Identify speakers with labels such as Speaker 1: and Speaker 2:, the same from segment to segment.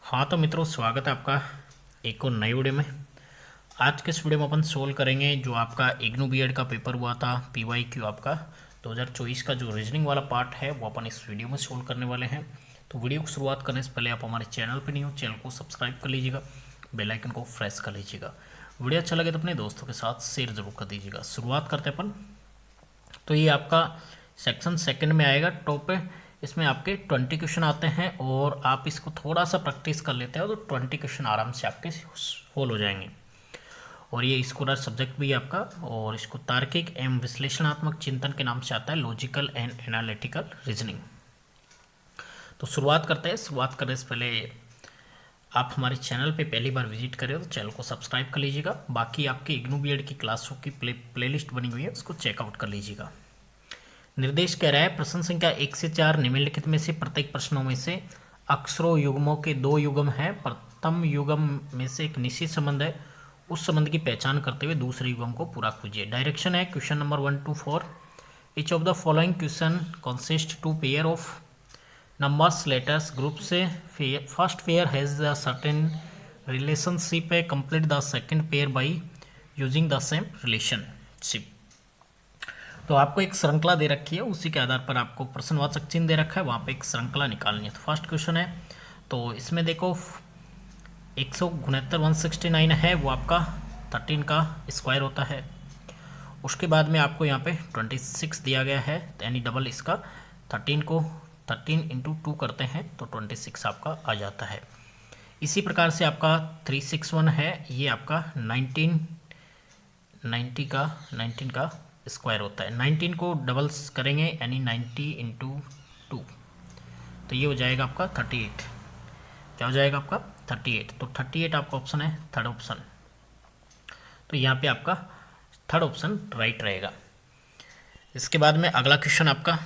Speaker 1: हाँ तो मित्रों, स्वागत है आपका एक और नई वीडियो में। आज के इस वीडियो में अपन सोल्व करेंगे जो आपका इग्नू बीएड का पेपर हुआ था पीवाईक्यू आपका 2024 का जो रीजनिंग वाला पार्ट है वो अपन इस वीडियो में सोल्व करने वाले हैं। तो वीडियो को शुरुआत करने से पहले आप हमारे चैनल पर नहीं हो, चैनल को सब्सक्राइब कर लीजिएगा, बेल आइकन को प्रेस कर लीजिएगा। वीडियो अच्छा लगे तो अपने दोस्तों के साथ शेयर जरूर कर दीजिएगा। शुरुआत करते हैं अपन। तो ये आपका सेक्शन सेकंड में आएगा टॉप पे। इसमें आपके 20 क्वेश्चन आते हैं और आप इसको थोड़ा सा प्रैक्टिस कर लेते हैं तो 20 क्वेश्चन आराम से आपके सोल्व हो जाएंगे। और ये स्कोलर सब्जेक्ट भी है आपका, और इसको तार्किक एवं विश्लेषणात्मक चिंतन के नाम से आता है, लॉजिकल एंड एनालिटिकल रीजनिंग। तो शुरुआत करते हैं। शुरुआत करने से पहले आप हमारे चैनल पे पहली बार विजिट करें तो चैनल को सब्सक्राइब कर लीजिएगा। बाकी आपके इग्नू बीएड की क्लासों की प्लेलिस्ट बनी हुई है, उसको चेकआउट कर लीजिएगा। निर्देश कह रहा है प्रश्न संख्या 1 से 4 निम्नलिखित में से प्रत्येक प्रश्नों में से अक्षरों युग्मों के दो युग्म हैं। प्रथम युग्म में से एक निश्चित संबंध है, उस संबंध की पहचान करते हुए दूसरे युग्म को पूरा कीजिए। डायरेक्शन है question number 1 to 4। Each of the following question consists two pair of numbers letters group से first pair has a certain relationship है, complete the second pair by using the same relationship। तो आपको एक श्रृंखला दे रखी है, उसी के आधार पर आपको प्रश्नवाचक चिन्ह दे रखा है, वहाँ पे एक श्रृंखला निकालनी है। तो फर्स्ट क्वेश्चन है, तो इसमें देखो 169 है, वो आपका 13 का स्क्वायर होता है। उसके बाद में आपको यहाँ पे 26 दिया गया है, यानी डबल इसका 13 को 13 इंटू 2 करते हैं तो 26 आपका आ जाता है। इसी प्रकार से आपका 361 है, ये आपका 19 का स्क्वायर होता है। 19 को डबल्स करेंगे यानी 90 इंटू 2, तो ये हो जाएगा आपका 38। क्या हो जाएगा आपका 38। तो 38 आपका ऑप्शन है थर्ड ऑप्शन। तो यहाँ पे आपका थर्ड ऑप्शन राइट रहेगा। इसके बाद में अगला क्वेश्चन आपका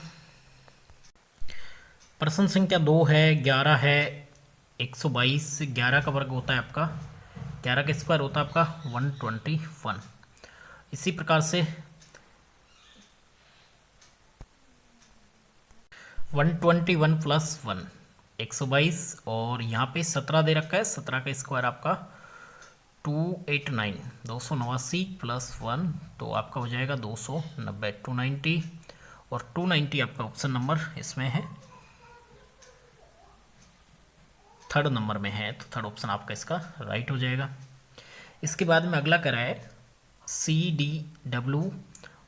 Speaker 1: प्रश्न संख्या 2 है, 11 है, 122, 11 का वर्ग होता है आपका, 11 का स्क्वायर होता है आपका 121। इसी प्रकार से 121 प्लस 1 122, और यहाँ पे 17 दे रखा है, 17 का स्क्वायर आपका 289, 289 प्लस 1 तो आपका हो जाएगा 290, 290, और 290 आपका ऑप्शन नंबर इसमें है, थर्ड नंबर में है, तो थर्ड ऑप्शन आपका इसका राइट हो जाएगा। इसके बाद में अगला करा है CDW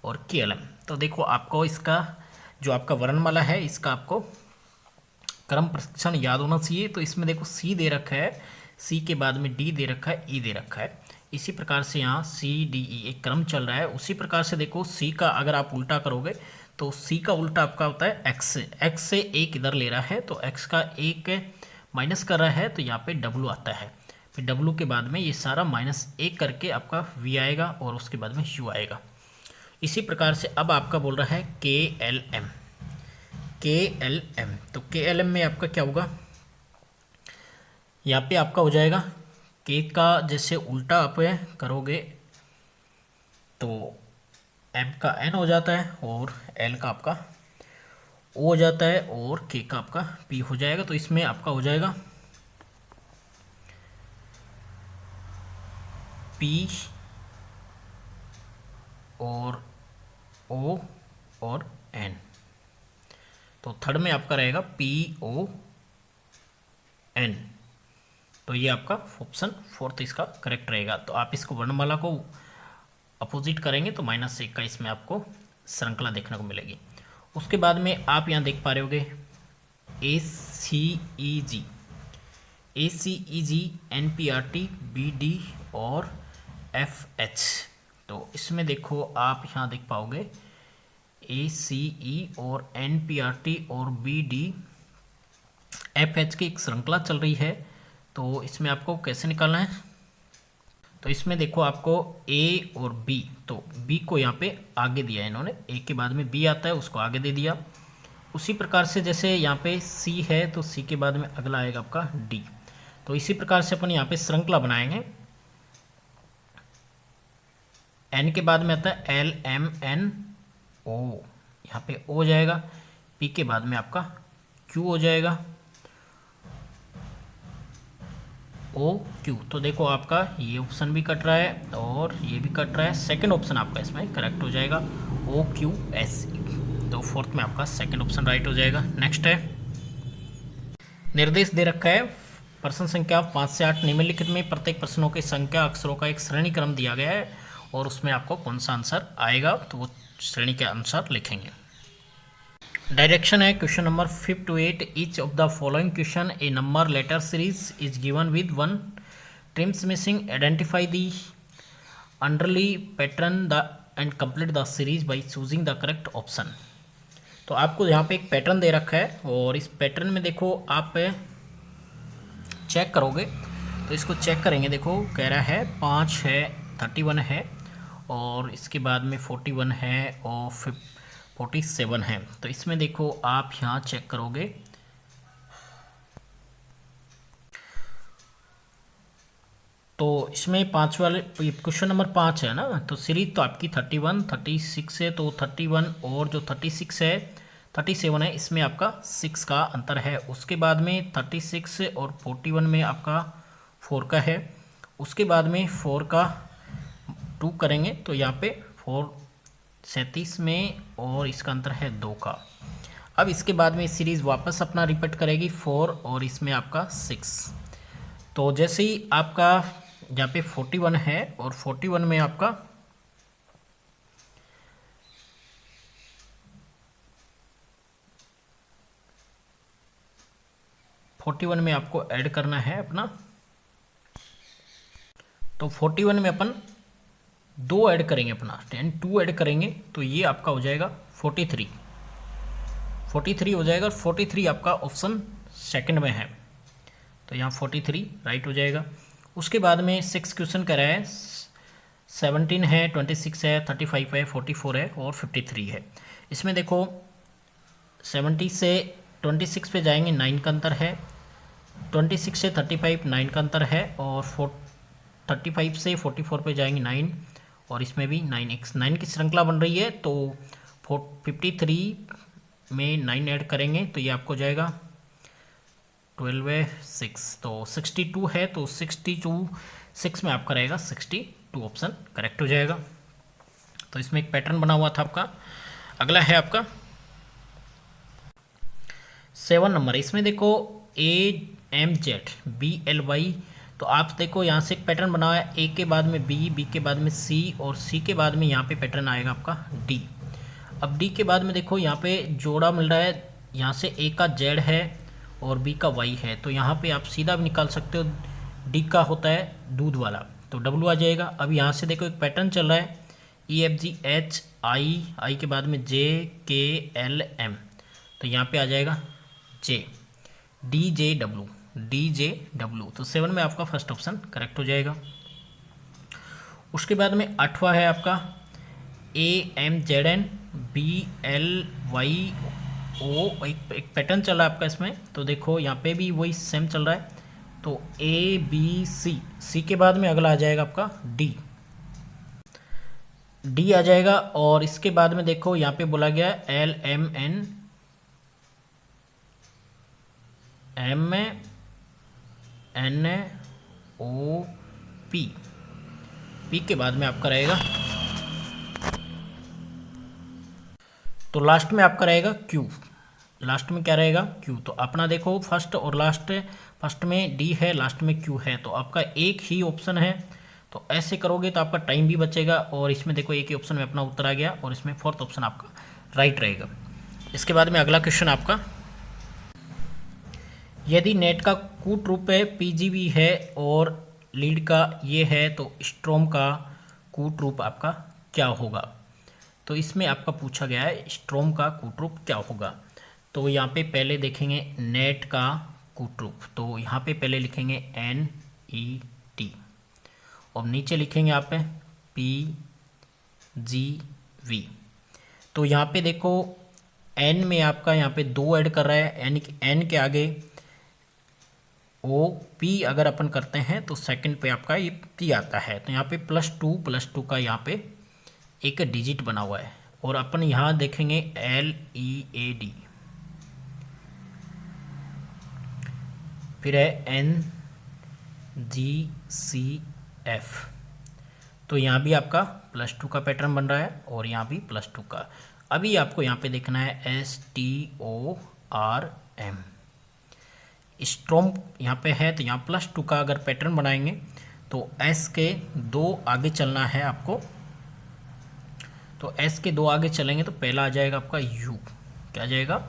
Speaker 1: और KLM। तो देखो आपको इसका जो आपका वर्णमाला है इसका आपको क्रम प्रशिक्षण याद होना चाहिए। तो इसमें देखो C दे रखा है, C के बाद में D दे रखा है, E दे रखा है। इसी प्रकार से यहाँ CDE एक क्रम चल रहा है। उसी प्रकार से देखो C का अगर आप उल्टा करोगे तो C का उल्टा आपका होता है X से एक इधर ले रहा है, तो X का एक माइनस कर रहा है, तो यहाँ पे W आता है। फिर W के बाद में ये सारा -1 करके आपका V आएगा और उसके बाद में U आएगा। इसी प्रकार से अब आपका बोल रहा है KLM। तो KLM में आपका क्या होगा, यहाँ पे आपका हो जाएगा K का जैसे उल्टा आप करोगे तो M का N हो जाता है, और L का आपका O हो जाता है, और K का आपका P हो जाएगा। तो इसमें आपका हो जाएगा P और O और N। तो थर्ड में आपका रहेगा PON। तो ये आपका ऑप्शन फोर्थ इसका करेक्ट रहेगा। तो आप इसको वर्णमाला को अपोजिट करेंगे तो -1 का इसमें आपको श्रृंखला देखने को मिलेगी। उसके बाद में आप यहाँ देख पा रहे होगे ACEG, NPRT, BD और FH। तो इसमें देखो आप यहाँ देख पाओगे ACE और NPRT और BD FH की एक श्रृंखला चल रही है। तो इसमें आपको कैसे निकालना है, तो इसमें देखो आपको A और B, तो B को यहाँ पे आगे दिया है इन्होंने, A के बाद में B आता है उसको आगे दे दिया। उसी प्रकार से जैसे यहाँ पे C है तो C के बाद में अगला आएगा आपका D। तो इसी प्रकार से अपन यहाँ पे श्रृंखला बनाएंगे। N के बाद में आता है LMNO, यहाँ पे O हो जाएगा, P के बाद में आपका Q हो जाएगा, ओ क्यू। तो देखो आपका ये ऑप्शन भी कट रहा है और ये भी कट रहा है। सेकंड ऑप्शन आपका इसमें करेक्ट हो जाएगा, ओ क्यू एस ई। तो फोर्थ में आपका सेकंड ऑप्शन राइट हो जाएगा। नेक्स्ट है, निर्देश दे रखा है प्रश्न संख्या 5 से 8 निम्नलिखित में प्रत्येक प्रश्नों की संख्या अक्षरों का एक श्रेणी क्रम दिया गया है और उसमें आपको कौन सा आंसर आएगा तो वो श्रेणी के अनुसार लिखेंगे। डायरेक्शन है question number 5 to 8 each of the following question a number letter series is given with 1 terms missing, identify the underlying pattern the and complete the series by choosing the correct option. तो आपको यहाँ पे एक pattern दे रखा है और इस pattern में देखो आप चेक करोगे तो इसको चेक करेंगे। देखो कह रहा है 5 है, 31 है और इसके बाद में 41 है और 47 है। तो इसमें देखो आप यहाँ चेक करोगे तो इसमें 5 वाले क्वेश्चन नंबर 5 है ना, तो सीरीज तो आपकी 31, 36 है, तो 31 और जो 36 है 37 है, इसमें आपका 6 का अंतर है। उसके बाद में 36 और 41 में आपका 4 का है। उसके बाद में 4 का 2 करेंगे तो यहाँ पे 4 37 में और इसका अंतर है 2 का। अब इसके बाद में सीरीज़ वापस अपना रिपीट करेगी 4 और इसमें आपका 6। तो जैसे ही आपका यहाँ पे 41 है और 41 में आपका 41 में आपको ऐड करना है अपना, तो 41 में अपन 2 ऐड करेंगे अपना 2 ऐड करेंगे तो ये आपका हो जाएगा 43 हो जाएगा। 43 आपका ऑप्शन सेकंड में है तो यहाँ 43 राइट हो जाएगा। उसके बाद में 6 क्वेश्चन कर रहा है 17 है, 26 है, 35 है, 44 है और 53 है। इसमें देखो 70 से 26 पे जाएंगे 9 का अंतर है, 26 से 35 9 का अंतर है और 35 से 44 पे जाएंगे 9 और इसमें भी 9 की श्रृंखला बन रही है। तो 53 में 9 ऐड करेंगे तो ये आपको जाएगा 12 है 6, तो 62 है, तो 62 6 में आपका रहेगा 62 ऑप्शन करेक्ट हो जाएगा। तो इसमें एक पैटर्न बना हुआ था आपका। अगला है आपका 7 नंबर। इसमें देखो AMZBLY, तो आप देखो यहाँ से एक पैटर्न बना हुआ है, ए के बाद में बी के बाद में सी और सी के बाद में यहाँ पे पैटर्न आएगा आपका डी। अब डी के बाद में देखो यहाँ पे जोड़ा मिल रहा है, यहाँ से ए का जेड है और बी का वाई है, तो यहाँ पे आप सीधा भी निकाल सकते हो। डी का होता है दूध वाला तो डब्लू आ जाएगा। अब यहाँ से देखो एक पैटर्न चल रहा है EFGHI, आई के बाद में JKLM, तो यहाँ पे आ जाएगा जे DJW। तो 7 में आपका फर्स्ट ऑप्शन करेक्ट हो जाएगा। उसके बाद में 8वां है आपका AMZNBLYO, एक पैटर्न चल रहा है आपका इसमें, तो देखो यहाँ पे भी वही सेम चल रहा है। तो ABC, सी के बाद में अगला आ जाएगा आपका डी आ जाएगा और इसके बाद में देखो यहाँ पे बोला गया LMNOP, पी के बाद में आपका रहेगा, तो लास्ट में आपका रहेगा क्यू। लास्ट में क्या रहेगा क्यू। तो अपना देखो फर्स्ट और लास्ट, फर्स्ट में डी है, लास्ट में क्यू है, तो आपका एक ही ऑप्शन है। तो ऐसे करोगे तो आपका टाइम भी बचेगा और इसमें देखो एक ही ऑप्शन में अपना उत्तर आ गया और इसमें फोर्थ ऑप्शन आपका राइट रहेगा। इसके बाद में अगला क्वेश्चन आपका, यदि नेट का कूट रूप है PGB है और लीड का ये है तो स्ट्रोम का कूट रूप आपका क्या होगा। तो इसमें आपका पूछा गया है स्ट्रोम का कूट रूप क्या होगा। तो यहाँ पे पहले देखेंगे नेट का कूट रूप, तो यहाँ पे पहले लिखेंगे NET और नीचे लिखेंगे आप PGV। तो यहाँ पे देखो N में आपका यहाँ पे 2 ऐड कर रहा है, N के आगे OP अगर अपन करते हैं तो सेकंड पे आपका ये P आता है, तो यहाँ पे +2 का यहाँ पे एक डिजिट बना हुआ है और अपन यहाँ देखेंगे LEAD, फिर है GCF। तो यहाँ भी आपका +2 का पैटर्न बन रहा है और यहाँ भी +2 का। अभी आपको यहाँ पे देखना है STORM। स्टॉर्म यहाँ पे है तो यहाँ +2 का अगर पैटर्न बनाएंगे तो S के 2 आगे चलना है आपको। तो S के 2 आगे चलेंगे तो पहला आ जाएगा आपका U। क्या आ जाएगा?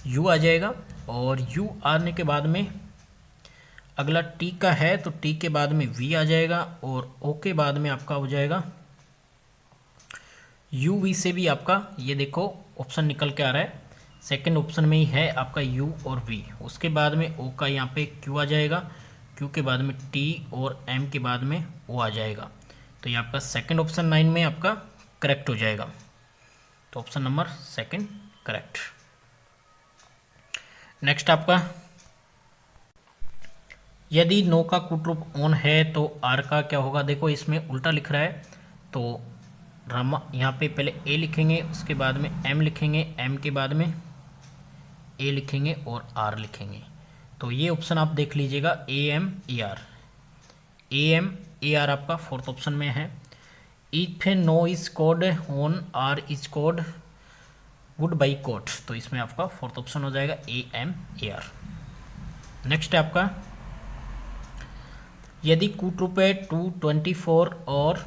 Speaker 1: U आ जाएगा। और U आने के बाद में अगला T का है तो T के बाद में V आ जाएगा और O के बाद में आपका हो जाएगा UV से भी आपका ये देखो ऑप्शन निकल के आ रहा है। सेकंड ऑप्शन में ही है आपका U और V। उसके बाद में O का यहाँ पे Q आ जाएगा, Q के बाद में T और M के बाद में O आ जाएगा। तो ये आपका सेकंड ऑप्शन 9 में आपका करेक्ट हो जाएगा। तो option number second correct. Next आपका, यदि नो का कूटरूप ऑन है तो आर का क्या होगा? देखो इसमें उल्टा लिख रहा है तो यहाँ पे पहले ए लिखेंगे, उसके बाद में एम लिखेंगे, एम के बाद में ए लिखेंगे और आर लिखेंगे। तो ये ऑप्शन आप देख लीजिएगा, AMAR आपका फोर्थ ऑप्शन में है। If no is code on, are is code good by code. तो इसमें आपका फोर्थ ऑप्शन हो जाएगा AMAR। नेक्स्ट है आपका, यदि कूटरूप है 224 और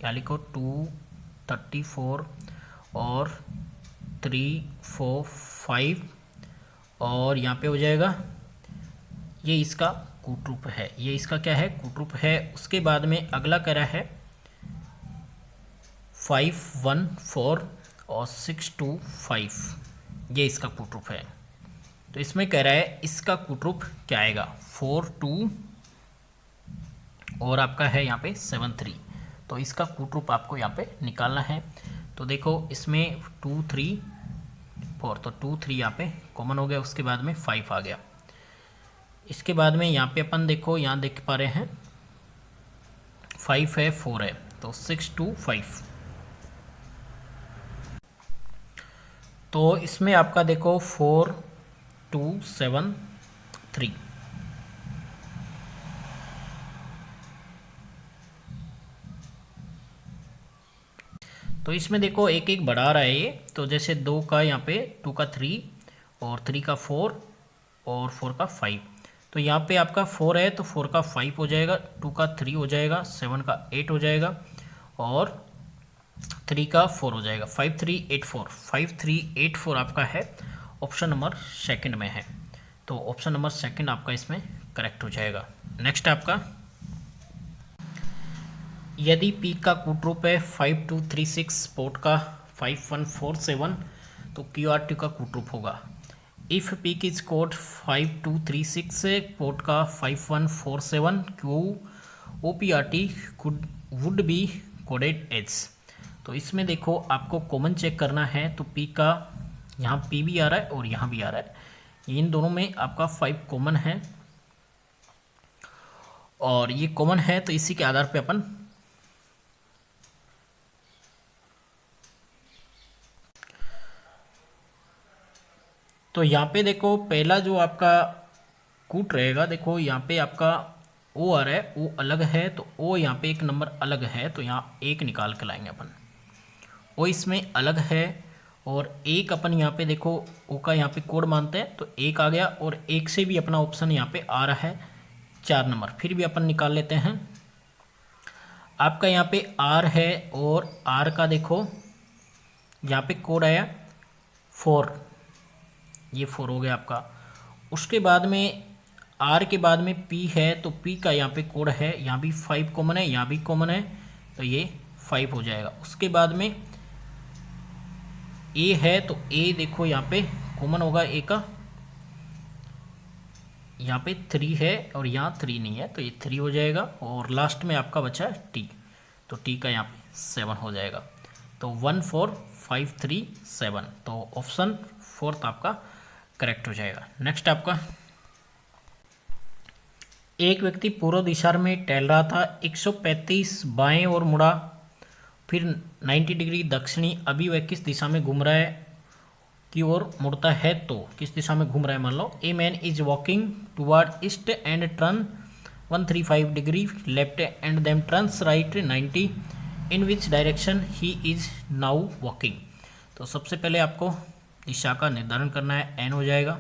Speaker 1: या लिखो 234 और 345 और यहाँ पे हो जाएगा, ये इसका कूटरूप है। ये इसका क्या है? कूटरूप है। उसके बाद में अगला कह रहा है 514 और 625, ये इसका कूटरूप है। तो इसमें कह रहा है इसका कूटरूप क्या आएगा? 42 और आपका है यहाँ पे 73। तो इसका कूटरूप आपको यहाँ पे निकालना है। तो देखो इसमें 2 3 4, तो 2 3 यहाँ पे कॉमन हो गया, उसके बाद में 5 आ गया। इसके बाद में यहाँ पे अपन देखो, यहाँ देख पा रहे हैं 5 है 4 है, तो 625। तो इसमें आपका देखो 4273। तो इसमें देखो एक एक बढ़ा रहा है ये। तो जैसे 2 का यहाँ पे 2 का 3 और 3 का 4 और 4 का 5। तो यहाँ पे आपका 4 है तो 4 का 5 हो जाएगा, 2 का 3 हो जाएगा, 7 का 8 हो जाएगा और 3 का 4 हो जाएगा। 5384, 5384 आपका है, ऑप्शन नंबर सेकंड में है। तो ऑप्शन नंबर सेकंड आपका इसमें करेक्ट हो जाएगा। नेक्स्ट आपका, यदि पी का कूटरूप है 5236 पोर्ट का 5147 तो QRT का कूटरूप होगा। इफ़ पी की कोड 5236 पोर्ट का 5147 QOPRT would be coded as. तो इसमें देखो आपको कॉमन चेक करना है। तो पी का यहाँ पी भी आ रहा है और यहाँ भी आ रहा है, इन दोनों में आपका 5 कॉमन है और ये कॉमन है। तो इसी के आधार पे अपन तो यहाँ पे देखो पहला जो आपका कूट रहेगा, देखो यहाँ पे आपका ओ आ रहा है, ओ अलग है तो ओ यहाँ पे एक नंबर अलग है, तो यहाँ एक निकाल के लाएंगे अपन। ओ इसमें अलग है और एक अपन यहाँ पे देखो ओ का यहाँ पे कोड मानते हैं तो एक आ गया, और एक से भी अपना ऑप्शन यहाँ पे आ रहा है 4 नंबर, फिर भी अपन निकाल लेते हैं। आपका यहाँ पे आर है और आर का देखो यहाँ पे कोड आया 4, ये 4 हो गया आपका। उसके बाद में आर के बाद में पी है तो पी का यहाँ पे कोड है, यहाँ भी 5 कॉमन है, यहाँ भी कॉमन है, तो ये 5 हो जाएगा। उसके बाद में ए है तो ए देखो यहाँ पे कॉमन होगा ए का, यहाँ पे 3 है और यहाँ 3 नहीं है तो ये 3 हो जाएगा। और लास्ट में आपका बचा है टी, तो टी का यहाँ पे 7 हो जाएगा। तो 14537, तो ऑप्शन 4 आपका करेक्ट हो जाएगा। नेक्स्ट आपका, एक व्यक्ति पूर्व दिशा में टहल रहा था, 135 बाएं और मुड़ा, फिर 90 डिग्री दक्षिणी। अभी वह किस दिशा में घूम रहा है की ओर मुड़ता है, तो किस दिशा में घूम रहा है? मान लो a man is walking toward east and turn 135 degree left and then turns right 90 in which direction he is now walking. तो सबसे पहले आपको दिशा का निर्धारण करना है, एन हो जाएगा।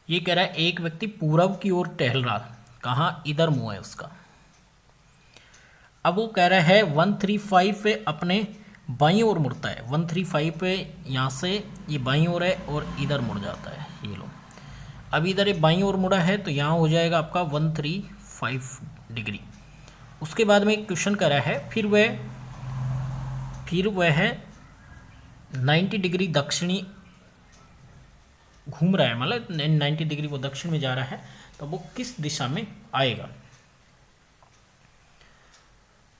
Speaker 1: ये कह रहा है एक व्यक्ति पूरब की ओर टहल रहा, कहाँ, इधर मुंह है उसका। अब वो कह रहा है 135 पे अपने बाईं ओर मुड़ता है, 135 पे यहाँ से ये बाईं ओर है और इधर मुड़ जाता है, ये लो। अब इधर ये बाईं ओर मुड़ा है तो यहाँ हो जाएगा आपका 135 डिग्री। उसके बाद में एक क्वेश्चन करा है, फिर वह 90 डिग्री दक्षिणी घूम रहा है, मतलब 90 डिग्री वो दक्षिण में जा रहा है, तो वो किस दिशा में आएगा।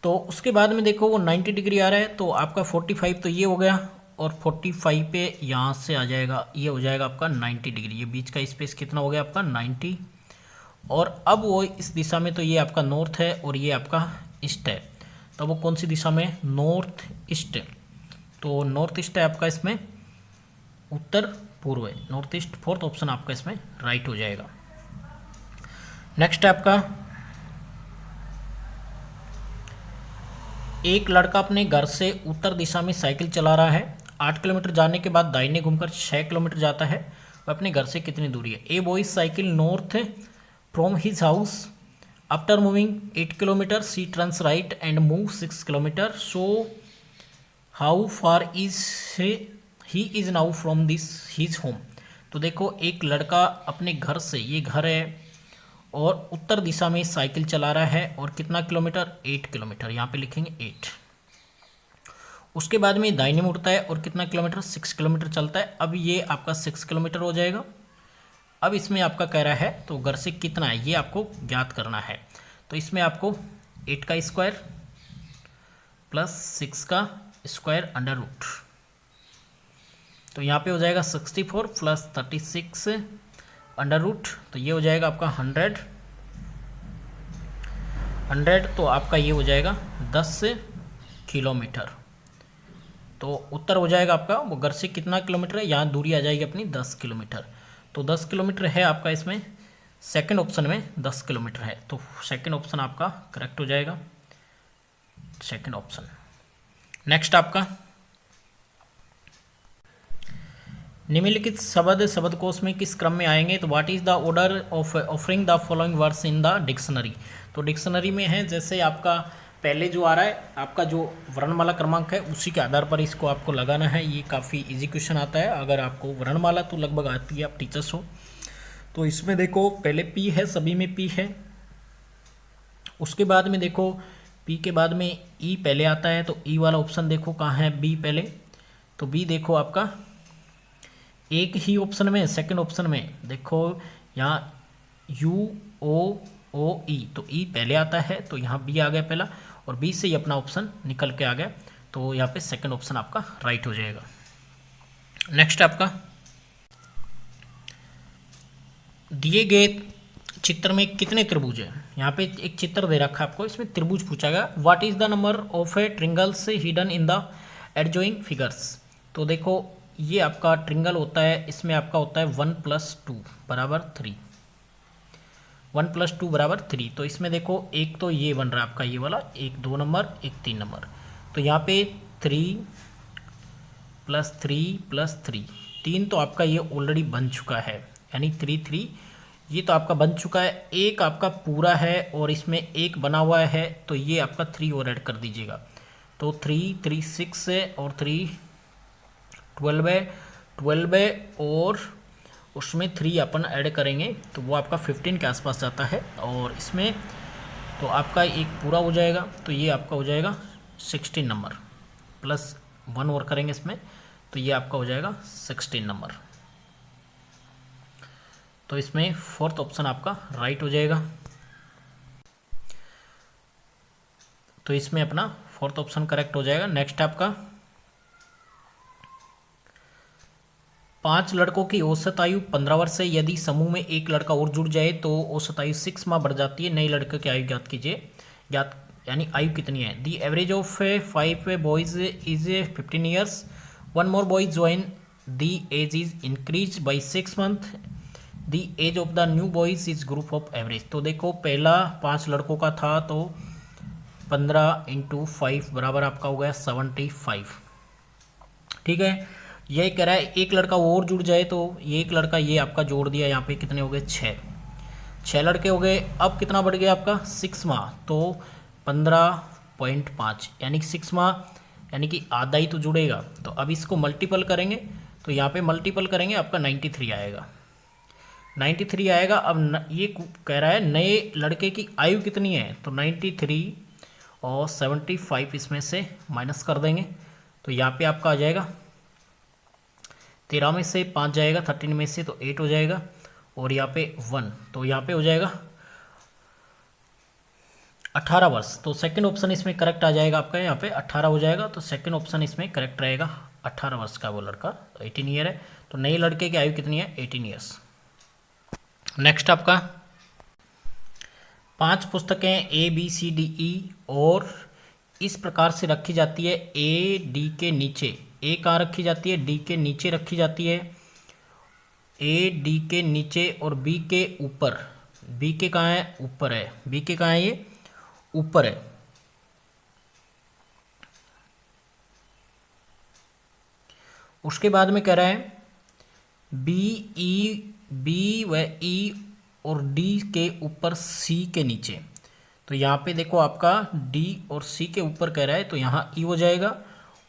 Speaker 1: तो उसके बाद में देखो वो 90 डिग्री आ रहा है तो आपका 45 तो ये हो गया और 45 पे यहाँ से आ जाएगा, ये हो जाएगा आपका 90 डिग्री। ये बीच का स्पेस कितना हो गया आपका 90। और अब वो इस दिशा में, तो ये आपका नॉर्थ है और ये आपका ईस्ट है, तो वो कौन सी दिशा में, नॉर्थ ईस्ट। तो नॉर्थ ईस्ट है आपका, इसमें उत्तर पूर्व है, नॉर्थ ईस्ट। फोर्थ ऑप्शन आपका इसमें राइट हो जाएगा। नेक्स्ट है आपका, एक लड़का अपने घर से उत्तर दिशा में साइकिल चला रहा है। 8 किलोमीटर जाने के बाद दाहिने घूमकर 6 किलोमीटर जाता है। वह अपने घर से कितनी दूरी है। A boy cycle north from his house after moving 8 kilometre, she turns right and move 6 kilometre, so how far is he is now from this his home. तो देखो एक लड़का अपने घर से, ये घर है, और उत्तर दिशा में साइकिल चला रहा है और कितना किलोमीटर, 8 किलोमीटर, यहाँ पे लिखेंगे 8। उसके बाद में दाहिने मुड़ता है और कितना किलोमीटर, 6 किलोमीटर चलता है। अब ये आपका 6 किलोमीटर हो जाएगा। अब इसमें आपका कह रहा है तो घर से कितना है ये आपको ज्ञात करना है। तो इसमें आपको 8 का स्क्वायर प्लस 6 का स्क्वायर अंडर रूट, तो यहाँ पे हो जाएगा 64 प्लस 36 अंडर रूट, तो ये हो जाएगा आपका 100। तो आपका ये हो जाएगा 10 किलोमीटर। तो उत्तर हो जाएगा आपका, वो घर से कितना किलोमीटर है, यहाँ दूरी आ जाएगी अपनी 10 किलोमीटर। तो 10 किलोमीटर है आपका, इसमें सेकंड ऑप्शन में 10 किलोमीटर है, तो सेकंड ऑप्शन आपका करेक्ट हो जाएगा, सेकंड ऑप्शन। नेक्स्ट आपका, निम्नलिखित शब्द शब्दकोश में किस क्रम में आएंगे। तो what is the order of offering the following words in the dictionary. तो डिक्शनरी में है, जैसे आपका पहले जो आ रहा है आपका जो वर्णमाला क्रमांक है उसी के आधार पर इसको आपको लगाना है। ये काफ़ी इजी क्वेश्चन आता है, अगर आपको वर्णमाला तो लगभग आती है, आप टीचर्स हो। तो इसमें देखो पहले पी है, सभी में पी है। उसके बाद में देखो पी के बाद में ई पहले आता है, तो ई वाला ऑप्शन देखो कहाँ है, बी पहले। तो बी देखो आपका एक ही ऑप्शन में, सेकंड ऑप्शन में देखो यहाँ यू ओ ओ ई, तो ई पहले आता है, तो यहाँ बी आ गया पहला, और बी से ही अपना ऑप्शन निकल के आ गया, तो यहाँ पे सेकंड ऑप्शन आपका राइट हो जाएगा। नेक्स्ट आपका, दिए गए चित्र में कितने त्रिभुज है। यहाँ पे एक चित्र दे रखा है आपको, इसमें त्रिभुज पूछा गया। What is the number of a triangles hidden in the adjoining figures. तो देखो ये आपका ट्रिंगल होता है, इसमें आपका होता है 1 + 2 = 3, 1 + 2 = 3। तो इसमें देखो एक तो ये बन रहा है आपका ये वाला, एक 2 नंबर, एक 3 नंबर। तो यहाँ पे 3 + 3 + 3, 3 तो आपका ये ऑलरेडी बन चुका है, यानी 3 3 ये तो आपका बन चुका है। एक आपका पूरा है और इसमें एक बना हुआ है, तो ये आपका 3 और ऐड कर दीजिएगा। तो 3 3 6 है और 3 12 है, 12 है और उसमें 3 अपन ऐड करेंगे तो वो आपका 15 के आसपास जाता है। और इसमें तो आपका एक पूरा हो जाएगा, तो ये आपका हो जाएगा 16 नंबर, प्लस 1 और करेंगे इसमें, तो ये आपका हो जाएगा 16 नंबर। तो इसमें फोर्थ ऑप्शन आपका राइट हो जाएगा। तो इसमें अपना फोर्थ ऑप्शन करेक्ट हो जाएगा। नेक्स्ट आपका, 5 लड़कों की औसत आयु 15 वर्ष है। यदि समूह में एक लड़का और जुड़ जाए तो औसत आयु 6 माह बढ़ जाती है। नए लड़के की आयु ज्ञात कीजिए, ज्ञात यानी आयु कितनी है। The average of 5 boys is 15 years, 1 more boy join, the age is increase by 6 month, the age of the new boys is group of average. तो देखो पहला 5 लड़कों का था तो 15 × 5 बराबर आपका हो गया 75। ठीक है, यही कह रहा है एक लड़का और जुड़ जाए तो ये एक लड़का ये आपका जोड़ दिया, यहाँ पे कितने हो गए 6 लड़के हो गए। अब कितना बढ़ गया आपका 6 माह, तो 15.5 यानी कि 6 माह यानी कि आधा ही तो जुड़ेगा। तो अब इसको मल्टीपल करेंगे तो यहाँ पे मल्टीपल करेंगे आपका 93 आएगा, 93 आएगा। अब ये कह रहा है नए लड़के की आयु कितनी है, तो 93 और 75 इसमें से माइनस कर देंगे तो यहाँ पे आपका आ जाएगा 13 में से 5 जाएगा, 13 में से तो 8 हो जाएगा और यहाँ पे 1, तो यहाँ पे हो जाएगा 18 वर्ष। तो सेकंड ऑप्शन इसमें करेक्ट आ जाएगा आपका, यहाँ पे 18 हो जाएगा। तो सेकंड ऑप्शन इसमें करेक्ट रहेगा, 18 वर्ष का वो लड़का, 18 ईयर है। तो नए लड़के की आयु कितनी है 18 ईयर्स। नेक्स्ट आपका 5 पुस्तकें ABCDE और इस प्रकार से रखी जाती है, A D के नीचे, A कहाँ रखी जाती है D के नीचे रखी जाती है, A D के नीचे और B के ऊपर, B के कहाँ है ऊपर है, B के कहाँ है ये ऊपर है। उसके बाद में कह रहा है B व E और D के ऊपर C के नीचे। तो यहाँ पे देखो आपका D और C के ऊपर कह रहा है तो यहाँ E हो जाएगा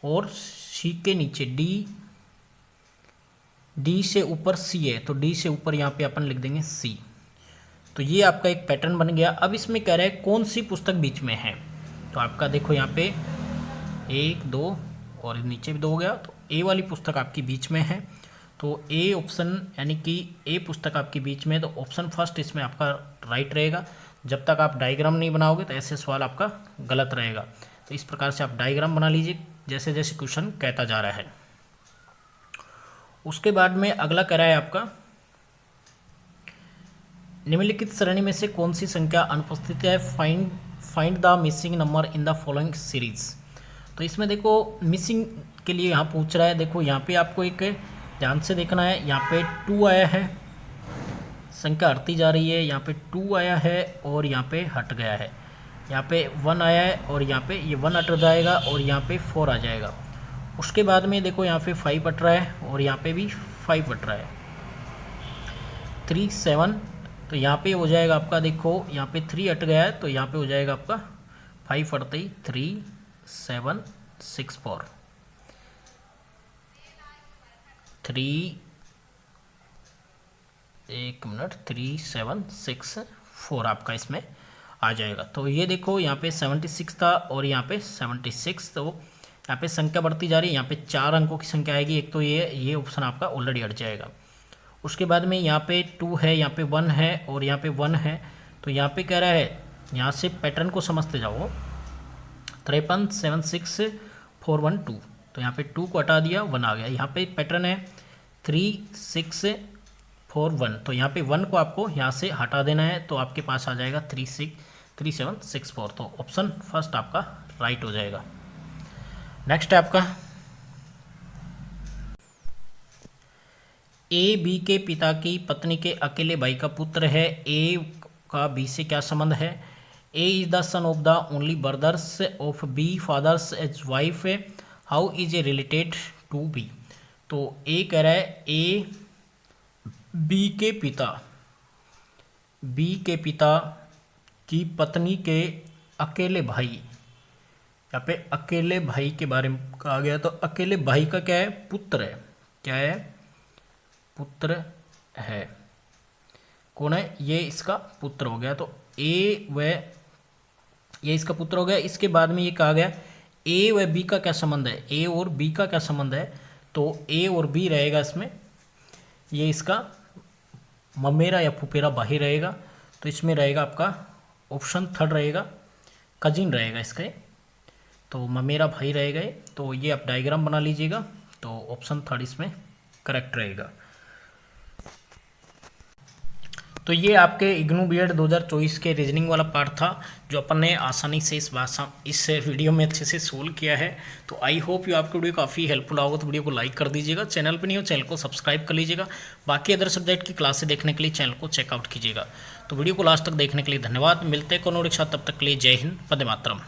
Speaker 1: और C के नीचे D से ऊपर C है तो D से ऊपर यहाँ पे अपन लिख देंगे C। तो ये आपका एक पैटर्न बन गया। अब इसमें कह रहा है कौन सी पुस्तक बीच में है, तो आपका देखो यहाँ पे 1 2 और नीचे भी 2 हो गया, तो A वाली पुस्तक आपकी बीच में है। तो A ऑप्शन यानी कि A पुस्तक आपकी बीच में है, तो ऑप्शन फर्स्ट इसमें आपका राइट रहेगा। जब तक आप डायग्राम नहीं बनाओगे तो ऐसे सवाल आपका गलत रहेगा। तो इस प्रकार से आप डायग्राम बना लीजिए जैसे जैसे क्वेश्चन कहता जा रहा है। उसके बाद में अगला कह रहा है आपका निम्नलिखित श्रेणी में से कौन सी संख्या अनुपस्थित है, find the missing number in the following series. तो इसमें देखो मिसिंग के लिए यहाँ पूछ रहा है, देखो यहाँ पे आपको एक ध्यान से देखना है, यहाँ पे 2 आया है, संख्या हटती जा रही है, यहाँ पे 2 आया है और यहाँ पे हट गया है, यहाँ पे 1 आया है और यहाँ पे ये 1 हट जाएगा और यहाँ पे 4 आ जाएगा। उसके बाद में देखो यहाँ पे 5 हट रहा है और यहाँ पे भी 5 हट रहा है, 3 7, तो यहाँ पे हो जाएगा आपका देखो यहाँ पे 3 हट गया है तो यहाँ पे हो जाएगा आपका 5 हटते ही 3 7 6 4, 3 7 6 4 आपका इसमें आ जाएगा। तो ये देखो यहाँ पे 76 था और यहाँ पे 76, तो यहाँ पे संख्या बढ़ती जा रही है, यहाँ पे 4 अंकों की संख्या आएगी, एक तो ये ऑप्शन आपका ऑलरेडी हट जाएगा। उसके बाद में यहाँ पे 2 है, यहाँ पे 1 है और यहाँ पे 1 है, तो यहाँ पे कह रहा है यहाँ से पैटर्न को समझते जाओ, 53 7 6 4 1 2, तो यहाँ पे 2 को हटा दिया 1 आ गया। यहाँ पे पैटर्न है 3 6 4 1, तो यहाँ पे 1 को आपको यहाँ से हटा देना है, तो आपके पास आ जाएगा 3 7 6 4, तो ऑप्शन फर्स्ट आपका राइट हो जाएगा। नेक्स्ट है आपका ए बी के पिता की पत्नी के अकेले भाई का पुत्र है, ए का बी से क्या संबंध है, A is the son of the only brothers of B fathers as wife, how is A related to B. तो ए कह रहा है ए बी के पिता की पत्नी के अकेले भाई, यहाँ पे अकेले भाई के बारे में कहा गया, तो अकेले भाई का क्या है पुत्र है, क्या है पुत्र है, कौन है ये इसका पुत्र हो गया। तो ए व ये इसका पुत्र हो गया। इसके बाद में ये कहा गया ए व बी का क्या संबंध है, ए और बी का क्या संबंध है, तो ए और बी रहेगा इसमें, ये इसका ममेरा या फुफेरा भाई रहेगा, तो इसमें रहेगा आपका ऑप्शन थर्ड रहेगा, कजिन रहेगा इसके, तो ममेरा भाई रहेगा। तो ये आप डायग्राम बना लीजिएगा, तो ऑप्शन थर्ड इसमें करेक्ट रहेगा। तो ये आपके इग्नू बीएड 2024 के रीजनिंग वाला पार्ट था जो अपन ने आसानी से इस वीडियो में अच्छे से सोल्व किया है। तो आई होप ये आपको वीडियो काफ़ी हेल्पफुल होगा, तो वीडियो को लाइक कर दीजिएगा, चैनल पर नहीं हो चैनल को सब्सक्राइब कर लीजिएगा, बाकी अदर सब्जेक्ट की क्लासें देखने के लिए चैनल को चेकआउट कीजिएगा। तो वीडियो को लास्ट तक देखने के लिए धन्यवाद। मिलते हैं कोनो एक साथ, तब तक के लिए जय हिंद, वंदे मातरम।